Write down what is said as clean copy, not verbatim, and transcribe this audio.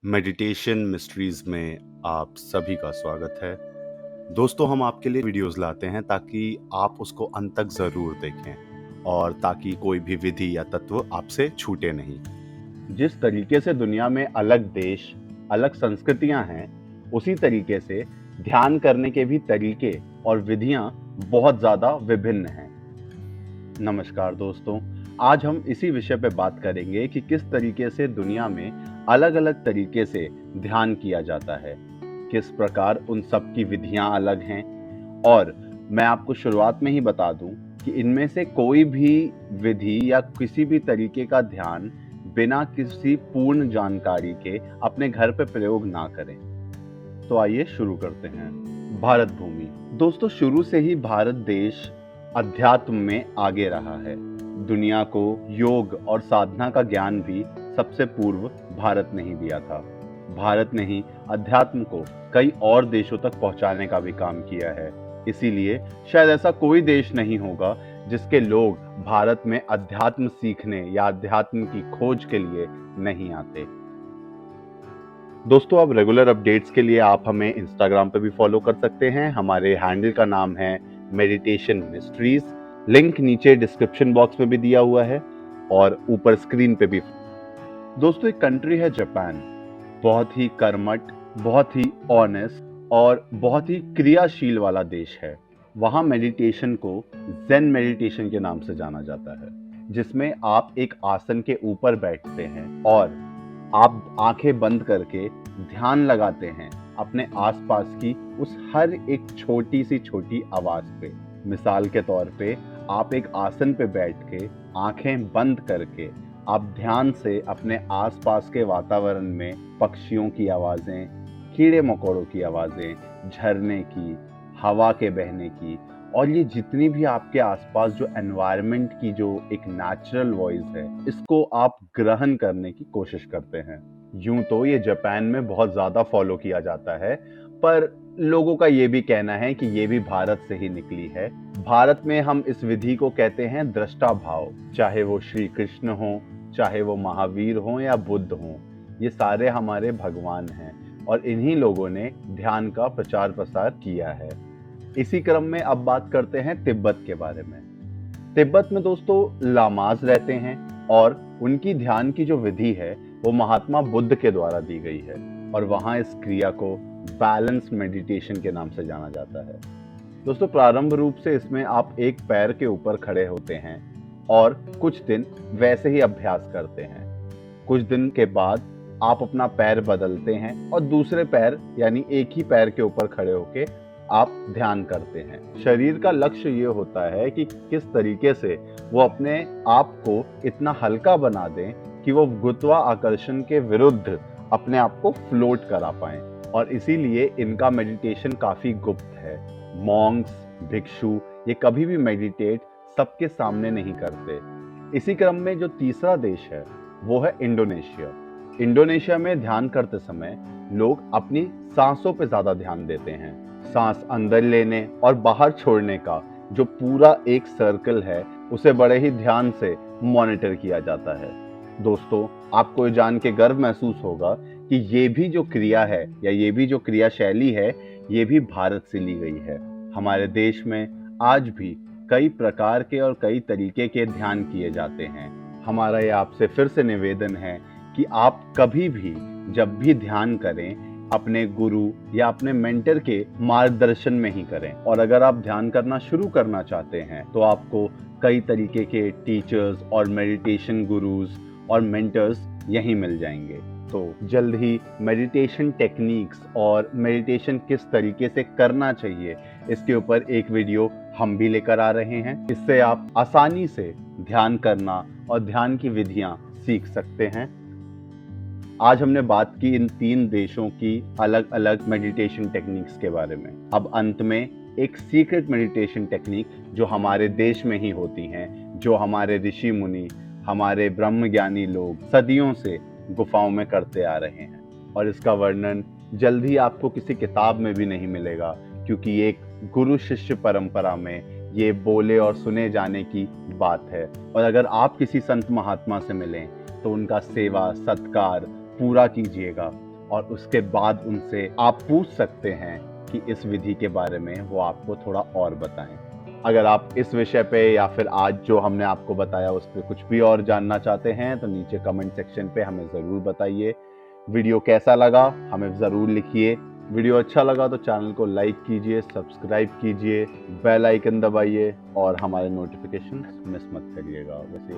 Meditation mysteries में आप सभी का स्वागत है। दोस्तों, हम आपके लिए वीडियोस लाते हैं ताकि आप उसको अंत तक ज़रूर देखें और ताकि कोई भी विधि या तत्व आपसे छूटे नहीं। जिस तरीके से दुनिया में अलग देश, अलग संस्कृतियां हैं, उसी तरीके से ध्यान करने के भी तरीके और विधियां बहुत ज़्यादा विभिन्न हैं। नमस्कार दोस्तों, आज हम इसी विषय पे बात करेंगे कि किस तरीके से दुनिया में अलग-अलग तरीके से ध्यान किया जाता है, किस प्रकार उन सब की विधियां अलग हैं और मैं आपको शुरुआत में ही बता दूं कि इनमें से कोई भी विधि या किसी भी तरीके का ध्यान बिना किसी पूर्ण जानकारी के अपने घर पे प्रयोग ना करें। तो आइए शुरू करते हैं। भारत भूमि। दोस्तों, शुरू से ही भारत देश अध्यात्म में आगे रहा है। दुनिया को योग और साधना का ज्ञान भी सबसे पूर्व भारत ने ही दिया था। भारत ने ही अध्यात्म को कई और देशों तक पहुंचाने का भी काम किया है। इसीलिए शायद ऐसा कोई देश नहीं होगा जिसके लोग भारत में अध्यात्म सीखने या अध्यात्म की खोज के लिए नहीं आते। दोस्तों, अब रेगुलर अपडेट्स के लिए आप हमें इंस्टाग्राम पे भी फॉलो कर सकते हैं। हमारे हैंडल का नाम है मेडिटेशन मिस्ट्रीज। लिंक नीचे डिस्क्रिप्शन बॉक्स में भी दिया हुआ है और ऊपर स्क्रीन पे भी। दोस्तों, एक कंट्री है जापान। बहुत ही कर्मठ, बहुत ही ऑनेस्ट और बहुत ही क्रियाशील वाला देश है। वहाँ मेडिटेशन को ज़ेन मेडिटेशन के नाम से जाना जाता है, जिसमें आप एक आसन के ऊपर बैठते हैं और आप आंखें बंद करके ध्यान लगाते हैं अपने आसपास की उस हर एक छोटी सी छोटी आवाज पे। मिसाल के तौर पे आप एक आसन पे बैठ के आंखें बंद करके आप ध्यान से अपने आसपास के वातावरण में पक्षियों की आवाजें, कीड़े मकोड़ों की आवाजें, झरने की, हवा के बहने की और ये जितनी भी आपके आसपास जो एनवायरनमेंट की जो एक नेचुरल वॉइस है, इसको आप ग्रहण करने की कोशिश करते हैं। यूं तो ये जापान में बहुत ज्यादा फॉलो किया जाता है, पर लोगों का ये भी कहना है कि ये भी भारत से ही निकली है। भारत में हम इस विधि को कहते हैं दृष्टा भाव। चाहे वो श्री कृष्ण हो, चाहे वो महावीर हो या बुद्ध हो, ये सारे हमारे भगवान हैं और इन्हीं लोगों ने ध्यान का प्रचार प्रसार किया है। इसी क्रम में अब बात करते हैं तिब्बत के बारे में। तिब्बत में दोस्तों लामाज रहते हैं और उनकी ध्यान की जो विधि है वो महात्मा बुद्ध के द्वारा दी गई है और वहाँ इस क्रिया को बैलेंस मेडिटेशन के नाम से जाना जाता है। दोस्तों, प्रारंभ रूप से इसमें आप एक पैर के ऊपर खड़े होते हैं और कुछ दिन वैसे ही अभ्यास करते हैं। कुछ दिन के बाद आप अपना पैर बदलते हैं और दूसरे पैर यानी एक ही पैर के ऊपर खड़े होके आप ध्यान करते हैं। शरीर का लक्ष्य ये होता है कि किस तरीके से वो अपने आप को इतना हल्का बना दें कि वो गुरुत्वाकर्षण के विरुद्ध अपने आप को फ्लोट करा पाएं और इसीलिए इनका मेडिटेशन काफी गुप्त है। मॉन्क्स, भिक्षु ये कभी भी मेडिटेट सबके सामने नहीं करते। इसी क्रम में जो तीसरा देश है वो है इंडोनेशिया। इंडोनेशिया में ध्यान करते समय लोग अपनी सांसों पे ज्यादा ध्यान देते हैं। सांस अंदर लेने और बाहर छोड़ने का जो पूरा एक सर्कल है उसे बड़े ही ध्यान से मॉनिटर किया जाता है। दोस्तों, आपको ये जान के गर्व महसूस होगा कि ये भी जो क्रिया है या ये भी जो क्रिया शैली है ये भी भारत से ली गई है। हमारे देश में आज भी कई प्रकार के और कई तरीके के ध्यान किए जाते हैं। हमारा ये आपसे फिर से निवेदन है कि आप कभी भी जब भी ध्यान करें अपने गुरु या अपने मेंटर के मार्गदर्शन में ही करें और अगर आप ध्यान करना शुरू करना चाहते हैं तो आपको कई तरीके के टीचर्स और मेडिटेशन गुरुज और मेंटर्स यहीं मिल जाएंगे। तो जल्द ही मेडिटेशन टेक्निक्स और मेडिटेशन किस तरीके से करना चाहिए इसके ऊपर एक वीडियो हम भी लेकर आ रहे हैं। इससे आप आसानी से ध्यान करना और ध्यान की विधियां सीख सकते हैं। आज हमने बात की इन 3 देशों की अलग अलग मेडिटेशन टेक्निक्स के बारे में। अब अंत में एक सीक्रेट मेडिटेशन टेक्निक जो हमारे देश में ही होती हैं, जो हमारे ऋषि मुनि, हमारे ब्रह्मज्ञानी लोग सदियों से गुफाओं में करते आ रहे हैं और इसका वर्णन जल्द ही आपको किसी किताब में भी नहीं मिलेगा, क्योंकि एक गुरु शिष्य परंपरा में ये बोले और सुने जाने की बात है। और अगर आप किसी संत महात्मा से मिलें तो उनका सेवा सत्कार पूरा कीजिएगा और उसके बाद उनसे आप पूछ सकते हैं कि इस विधि के बारे में वो आपको थोड़ा और बताएं। अगर आप इस विषय पे या फिर आज जो हमने आपको बताया उस पर कुछ भी और जानना चाहते हैं तो नीचे कमेंट सेक्शन पे हमें ज़रूर बताइए। वीडियो कैसा लगा हमें ज़रूर लिखिए। वीडियो अच्छा लगा तो चैनल को लाइक कीजिए, सब्सक्राइब कीजिए, बेल आइकन दबाइए और हमारे नोटिफिकेशन मिस मत करिएगा। वैसे